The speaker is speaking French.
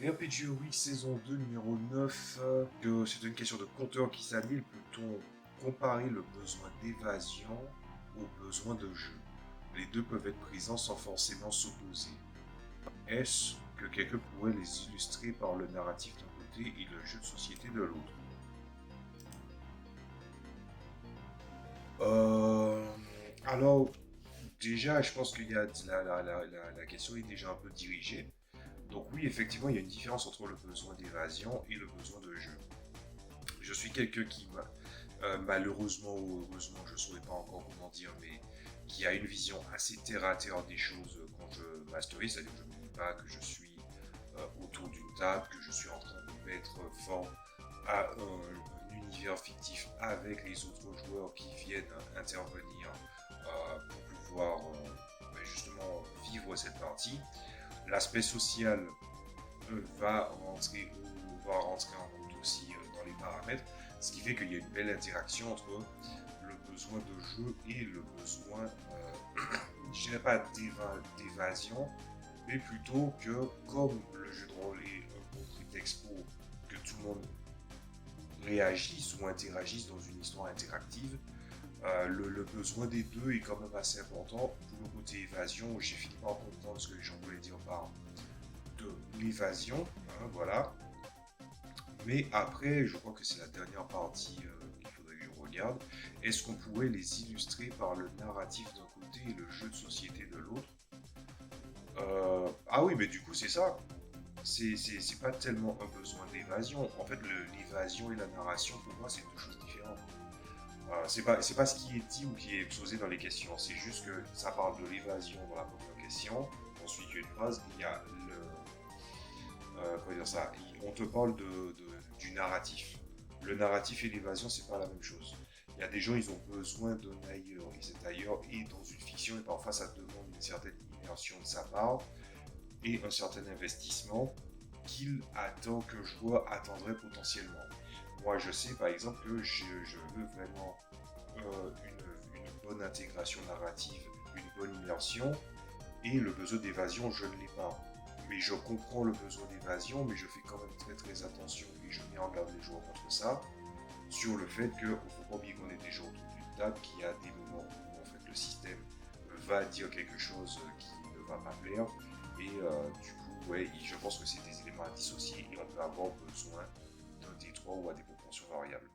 RPG Week saison 2 numéro 9, que c'est une question de compteur qui s'annule, peut-on comparer le besoin d'évasion au besoin de jeu? Les deux peuvent être présents sans forcément s'opposer. Est-ce que quelqu'un pourrait les illustrer par le narratif d'un côté et le jeu de société de l'autre? Alors, déjà, je pense qu'il y a la question est déjà un peu dirigée. Donc oui, effectivement, il y a une différence entre le besoin d'évasion et le besoin de jeu. Je suis quelqu'un qui, malheureusement ou heureusement, je ne saurais pas encore comment dire, mais qui a une vision assez terre à terre des choses quand je masterise, c'est-à-dire que je ne me dis pas que je suis autour d'une table, que je suis en train de mettre fin à un univers fictif avec les autres joueurs qui viennent intervenir pour pouvoir justement vivre cette partie. L'aspect social va rentrer en compte aussi dans les paramètres, ce qui fait qu'il y a une belle interaction entre le besoin de jeu et le besoin, je dirais pas d'évasion, mais plutôt que comme le jeu de rôle est un bon prétexte pour que tout le monde réagisse ou interagisse dans une histoire interactive, le besoin des deux est quand même assez important. Pour le côté évasion, j'ai fini par comprendre ce que les gens voulaient dire par de l'évasion, hein, voilà. Mais après, je crois que c'est la dernière partie qu'il faudrait que je regarde. Est-ce qu'on pourrait les illustrer par le narratif d'un côté et le jeu de société de l'autre? Ah oui, mais du coup, c'est ça. C'est pas tellement un besoin d'évasion. En fait, l'évasion et la narration, pour moi, c'est deux choses différentes. C'est pas ce qui est dit ou qui est exposé dans les questions. C'est juste que ça parle de l'évasion dans la première question. Ensuite, il y a une phrase, il y a comment dire ça, on te parle du narratif. Le narratif et l'évasion, c'est pas la même chose. Il y a des gens, ils ont besoin d'un ailleurs, et cet ailleurs est dans une fiction, et parfois ça demande une certaine immersion de sa part et un certain investissement qu'il attend, que je joueur attendrait potentiellement. Moi, je sais par exemple que je veux vraiment une bonne intégration narrative, une bonne immersion, et le besoin d'évasion, je ne l'ai pas. Mais je comprends le besoin d'évasion, mais je fais quand même très très attention et je mets en garde les joueurs contre ça, sur le fait qu'il ne faut pas oublier qu'on est déjà autour d'une table, qu'il y a des moments où en fait le système va dire quelque chose qui ne va pas plaire, et du coup, ouais, je pense que c'est des éléments à dissocier et on peut avoir besoin d'un D3 ou à des proportions variables.